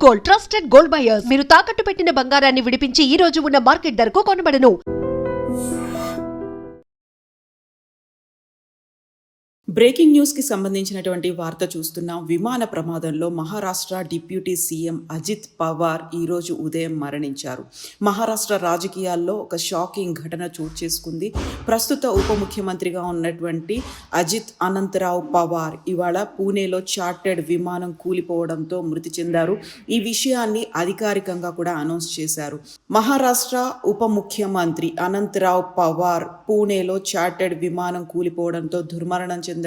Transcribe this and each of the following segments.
Gold, trusted gold buyers. మీరు తాకట్టు పెట్టిన బంగారాన్ని విడిపించి ఈ రోజు ఉన్న మార్కెట్ ధరకు కొనబడను. బ్రేకింగ్ న్యూస్కి సంబంధించినటువంటి వార్త చూస్తున్నాం. విమాన ప్రమాదంలో మహారాష్ట్ర డిప్యూటీ సీఎం అజిత్ పవార్ ఈరోజు ఉదయం మరణించారు. మహారాష్ట్ర రాజకీయాల్లో ఒక షాకింగ్ ఘటన చోటు చేసుకుంది. ప్రస్తుత ఉప ముఖ్యమంత్రిగా ఉన్నటువంటి అజిత్ అనంతరావు పవార్ ఇవాళ పూణేలో చార్టెడ్ విమానం కూలిపోవడంతో మృతి చెందారు. ఈ విషయాన్ని అధికారికంగా కూడా అనౌన్స్ చేశారు. మహారాష్ట్ర ఉప ముఖ్యమంత్రి అనంతరావు పవార్ పూణేలో చార్టెడ్ విమానం కూలిపోవడంతో దుర్మరణం చెందారు.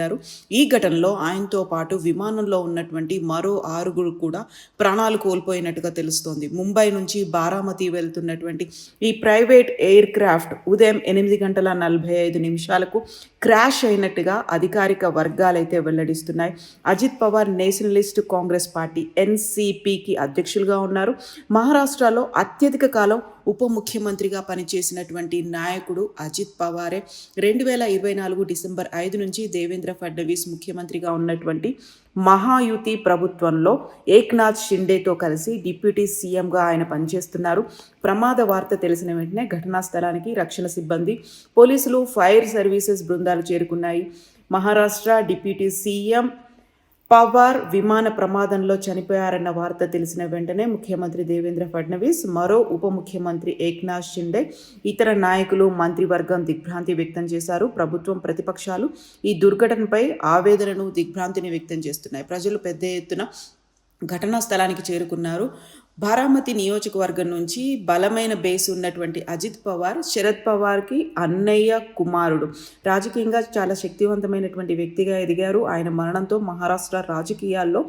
ఈ ఘటనలో ఆయనతో పాటు విమానంలో ఉన్నటువంటి మరో 6 కూడా ప్రాణాలు కోల్పోయినట్టుగా తెలుస్తోంది. ముంబై నుంచి బారామతి వెళ్తున్నటువంటి ఈ ప్రైవేట్ ఎయిర్ క్రాఫ్ట్ ఉదయం 8:45 క్రాష్ అయినట్టుగా అధికారిక వర్గాలైతే వెల్లడిస్తున్నాయి. అజిత్ పవార్ నేషనలిస్ట్ కాంగ్రెస్ పార్టీ ఎన్సీపీకి అధ్యక్షులుగా ఉన్నారు. మహారాష్ట్రలో అత్యధిక కాలం ఉప ముఖ్యమంత్రిగా పనిచేసినటువంటి నాయకుడు అజిత్ పవారే. 2024 డిసెంబర్ 5 నుంచి దేవేంద్ర ఫడ్నవీస్ ముఖ్యమంత్రిగా ఉన్నటువంటి మహాయుతి ప్రభుత్వంలో ఏక్నాథ్ షిండేతో కలిసి డిప్యూటీ సీఎంగా ఆయన పనిచేస్తున్నారు. ప్రమాద వార్త తెలిసిన వెంటనే ఘటనా స్థలానికి రక్షణ సిబ్బంది, పోలీసులు, ఫైర్ సర్వీసెస్ బృందాలు చేరుకున్నాయి. మహారాష్ట్ర డిప్యూటీ సీఎం పవార్ విమాన ప్రమాదంలో చనిపోయారన్న వార్త తెలిసిన వెంటనే ముఖ్యమంత్రి దేవేంద్ర ఫడ్నవీస్, మరో ఉప ముఖ్యమంత్రి ఏక్నాథ్ షిండే, ఇతర నాయకులు, మంత్రివర్గం దిగ్భ్రాంతి వ్యక్తం చేశారు. ప్రభుత్వం, ప్రతిపక్షాలు ఈ దుర్ఘటనపై ఆవేదనను, దిగ్భ్రాంతిని వ్యక్తం చేస్తున్నాయి. ప్రజలు పెద్ద ఎత్తున ఘటనా స్థలానికి చేరుకున్నారు. బారామతి నియోజకవర్గం నుంచి బలమైన బేస్ ఉన్నటువంటి అజిత్ పవార్ శరద్ పవార్కి అన్నయ్య కుమారుడు. రాజకీయంగా చాలా శక్తివంతమైనటువంటి వ్యక్తిగా ఎదిగారు. ఆయన మరణంతో మహారాష్ట్ర రాజకీయాల్లో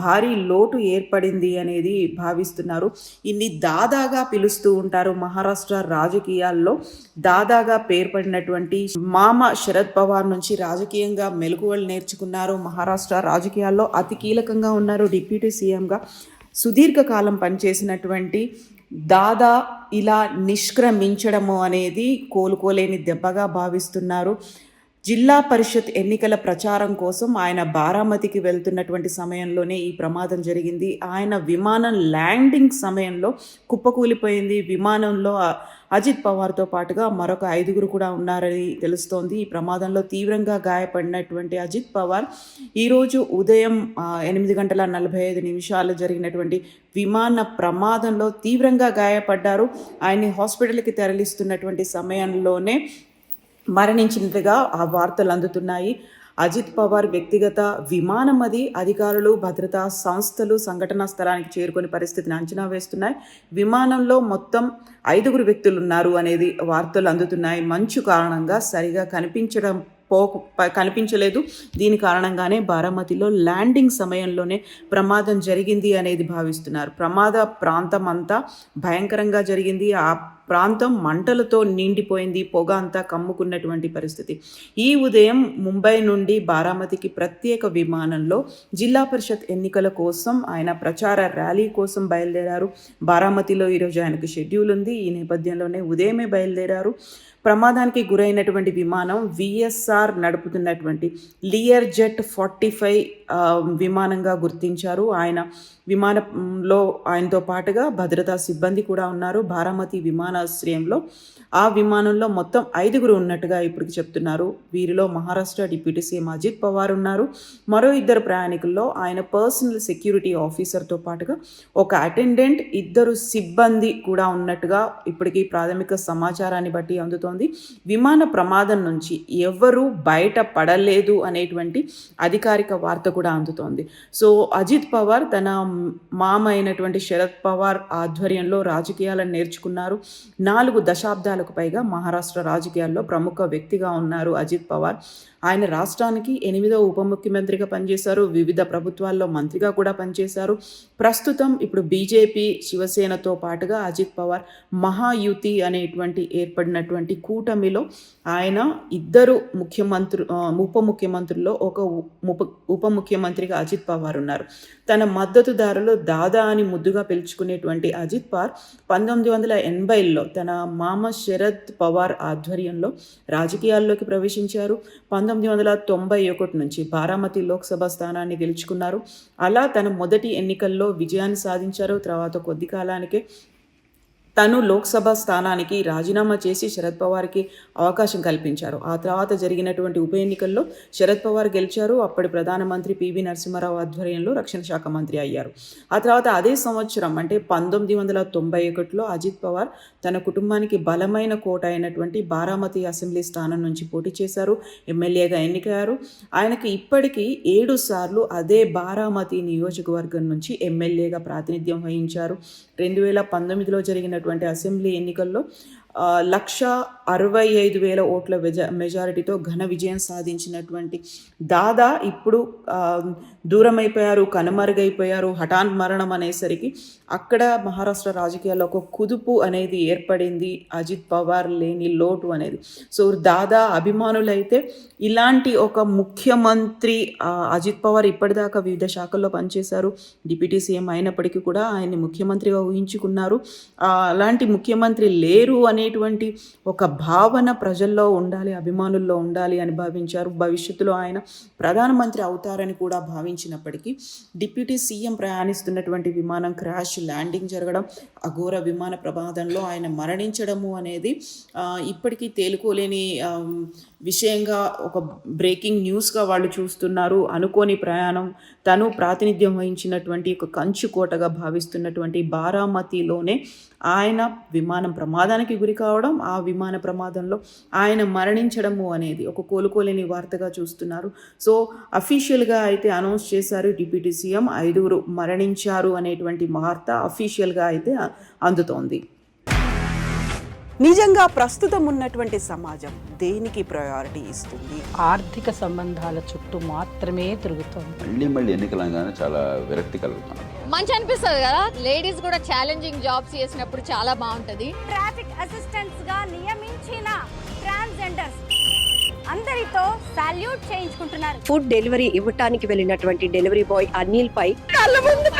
భారీ లోటు ఏర్పడింది అనేది భావిస్తున్నారు. ఇన్ని దాదాగా పిలుస్తూ ఉంటారు. మహారాష్ట్ర రాజకీయాల్లో దాదాగా పేర్పడినటువంటి మామ శరద్ పవార్ నుంచి రాజకీయంగా మెలకువలు నేర్చుకున్నారు. మహారాష్ట్ర రాజకీయాల్లో అతి కీలకంగా ఉన్నారు. డిప్యూటీ సీఎంగా సుదీర్ఘకాలం పనిచేసినటువంటి దాదా ఇలా నిష్క్రమించడము అనేది కోలుకోలేని దెబ్బగా భావిస్తున్నారు. జిల్లా పరిషత్ ఎన్నికల ప్రచారం కోసం ఆయన బారామతికి వెళ్తున్నటువంటి సమయంలోనే ఈ ప్రమాదం జరిగింది. ఆయన విమానం ల్యాండింగ్ సమయంలో కుప్పకూలిపోయింది. విమానంలో అజిత్ పవార్తో పాటుగా మరొక 5 కూడా ఉన్నారని తెలుస్తోంది. ఈ ప్రమాదంలో తీవ్రంగా గాయపడినటువంటి అజిత్ పవార్ ఈరోజు ఉదయం 8:45 జరిగినటువంటి విమాన ప్రమాదంలో తీవ్రంగా గాయపడ్డారు. ఆయన్ని హాస్పిటల్కి తరలిస్తున్నటువంటి సమయంలోనే మరణించినట్టుగా ఆ వార్తలు అందుతున్నాయి. అజిత్ పవార్ వ్యక్తిగత విమానం అది. అధికారులు, భద్రతా సంస్థలు సంఘటనా స్థలానికి చేరుకునే పరిస్థితిని అంచనా వేస్తున్నాయి. విమానంలో మొత్తం 5 వ్యక్తులు ఉన్నారు అనేది వార్తలు అందుతున్నాయి. మంచు కారణంగా సరిగా కనిపించలేదు. దీని కారణంగానే బారామతిలో ల్యాండింగ్ సమయంలోనే ప్రమాదం జరిగింది అనేది భావిస్తున్నారు. ప్రమాద ప్రాంతం అంతా భయంకరంగా జరిగింది. ఆ ప్రాంతం మంటలతో నిండిపోయింది. పొగ అంతా కమ్ముకున్నటువంటి పరిస్థితి. ఈ ఉదయం ముంబై నుండి బారామతికి ప్రత్యేక విమానంలో జిల్లా పరిషత్ ఎన్నికల కోసం ఆయన ప్రచార ర్యాలీ కోసం బయలుదేరారు. బారామతిలో ఈరోజు ఆయనకు షెడ్యూల్ ఉంది. ఈ నేపథ్యంలోనే ఉదయమే బయలుదేరారు. ప్రమాదానికి గురైనటువంటి విమానం విఎస్ఆర్ నడుపుతున్నటువంటి లియర్ జెట్ 45 విమానంగా గుర్తించారు. ఆయన విమానంలో ఆయనతో పాటుగా భద్రతా సిబ్బంది కూడా ఉన్నారు. బారామతి విమానాశ్రయంలో ఆ విమానంలో మొత్తం 5 ఉన్నట్టుగా ఇప్పటికి చెప్తున్నారు. వీరిలో మహారాష్ట్ర డిప్యూటీ సీఎం అజిత్ పవార్ ఉన్నారు. మరో 2 ప్రయాణికుల్లో ఆయన పర్సనల్ సెక్యూరిటీ ఆఫీసర్తో పాటుగా ఒక అటెండెంట్, 2 సిబ్బంది కూడా ఉన్నట్టుగా ఇప్పటికీ ప్రాథమిక సమాచారాన్ని బట్టి అందుతోంది. విమాన ప్రమాదం నుంచి ఎవరు బయట పడలేదు అనేటువంటి అధికారిక వార్త కూడా అందుతోంది. సో అజిత్ పవార్ తన మామ అయినటువంటి శరద్ పవార్ ఆధ్వర్యంలో రాజకీయాలను నేర్చుకున్నారు. 4 దశాబ్దాలకు పైగా మహారాష్ట్ర రాజకీయాల్లో ప్రముఖ వ్యక్తిగా ఉన్నారు అజిత్ పవార్. ఆయన రాష్ట్రానికి 8వ ఉప ముఖ్యమంత్రిగా పనిచేశారు. వివిధ ప్రభుత్వాల్లో మంత్రిగా కూడా పనిచేశారు. ప్రస్తుతం ఇప్పుడు బీజేపీ, శివసేనతో పాటుగా అజిత్ పవార్ మహాయుతి అనేటువంటి ఏర్పడినటువంటి కూటమిలో ఆయన 2 ఉప ముఖ్యమంత్రుల్లో ఒక ఉప ముఖ్యమంత్రిగా అజిత్ పవార్ ఉన్నారు. తన మద్దతుదారులు దాదా అని ముద్దుగా పిలుచుకునేటువంటి అజిత్ పవార్ 1980 సమయంలో తన మామ శరద్ పవార్ ఆధ్వర్యంలో రాజకీయాల్లోకి ప్రవేశించారు. 1991 నుంచి బారామతి లోక్సభ స్థానాన్ని గెలుచుకున్నారు. అలా తన మొదటి ఎన్నికల్లో విజయాన్ని సాధించారు. తర్వాత కొద్ది కాలానికే తను లోక్సభ స్థానానికి రాజీనామా చేసి శరద్ పవార్కి అవకాశం కల్పించారు. ఆ తర్వాత జరిగినటువంటి ఉప ఎన్నికల్లో శరద్ పవార్ గెలిచారు. అప్పటి ప్రధానమంత్రి పివి నరసింహారావు ఆధ్వర్యంలో రక్షణ శాఖ మంత్రి అయ్యారు. ఆ తర్వాత అదే సంవత్సరం అంటే 1991లో అజిత్ పవార్ తన కుటుంబానికి బలమైన కోట అయినటువంటి బారామతి అసెంబ్లీ స్థానం నుంచి పోటీ చేశారు. ఎమ్మెల్యేగా ఎన్నికయ్యారు. ఆయనకి ఇప్పటికీ 7 సార్లు అదే బారామతి నియోజకవర్గం నుంచి ఎమ్మెల్యేగా ప్రాతినిధ్యం వహించారు. 2019లో జరిగినటువంటి అసెంబ్లీ ఎన్నికల్లో 1,65,000 ఓట్ల మెజారిటీతో ఘన విజయం సాధించినటువంటి దాదా ఇప్పుడు దూరమైపోయారు, కనుమరుగైపోయారు. హఠాన్ మరణం అనేసరికి అక్కడ మహారాష్ట్ర రాజకీయాల్లో ఒక కుదుపు అనేది ఏర్పడింది. అజిత్ పవార్ లేని లోటు అనేది. సో దాదా అభిమానులైతే ఇలాంటి ఒక ముఖ్యమంత్రి అజిత్ పవార్ ఇప్పటిదాకా వివిధ శాఖల్లో పనిచేశారు. డిప్యూటీ సీఎం అయినప్పటికీ కూడా ఆయన్ని ముఖ్యమంత్రిగా ఊహించుకున్నారు. అలాంటి ముఖ్యమంత్రి లేరు అనేటువంటి ఒక భావన ప్రజల్లో ఉండాలి, అభిమానుల్లో ఉండాలి అని భావించారు. భవిష్యత్తులో ఆయన ప్రధానమంత్రి అవుతారని కూడా భావించినప్పటికీ డిప్యూటీ సీఎం ప్రయాణిస్తున్నటువంటి విమానం క్రాష్ ల్యాండింగ్ జరగడం, అఘోర విమాన ప్రమాదంలో ఆయన మరణించడము అనేది ఇప్పటికీ తేలుకోలేని విషయంగా ఒక బ్రేకింగ్ న్యూస్గా వాళ్ళు చూస్తున్నారు. అనుకోని ప్రయాణం, తను ప్రాతినిధ్యం వహించినటువంటి ఒక కంచు కోటగా భావిస్తున్నటువంటి బారామతిలోనే ఆయన విమానం ప్రమాదానికి గురి కావడం, ఆ విమాన ప్రమాదంలో ఆయన మరణించడము అనేది ఒక కోలుకోలేని వార్తగా చూస్తున్నారు. సో అఫీషియల్గా అయితే అనౌన్స్ చేశారు డిప్యూటీ సీఎం 5 మరణించారు అనేటువంటి వార్త అఫీషియల్గా అయితే అందుతోంది. నిజంగా ప్రస్తుతం ఉన్నటువంటి సమాజం దేనికి ప్రయారిటీ ఇస్తుంది? ఆర్థిక సంబంధాల చుట్టూ మాత్రమే తిరుగుతుంది. మళ్ళీ ఎన్నికలంగానే చాలా విరక్తి కలుగుతాం. మంచి అనిపిస్తుంది కదా, లేడీస్ కూడా ఛాలెంజింగ్ జాబ్స్ చేసినప్పుడు చాలా బాగుంటది. ట్రాఫిక్ అసిస్టెంట్స్ గా నియమించిన ట్రాన్స్జెండర్స్ అందరితో సాల్యూట్ చేయించుకుంటున్నారు. ఫుడ్ డెలివరీ ఇవ్వటానికి వెళ్ళినటువంటి డెలివరీ బాయ్ అనిల్ పై కళ్ళ ముందు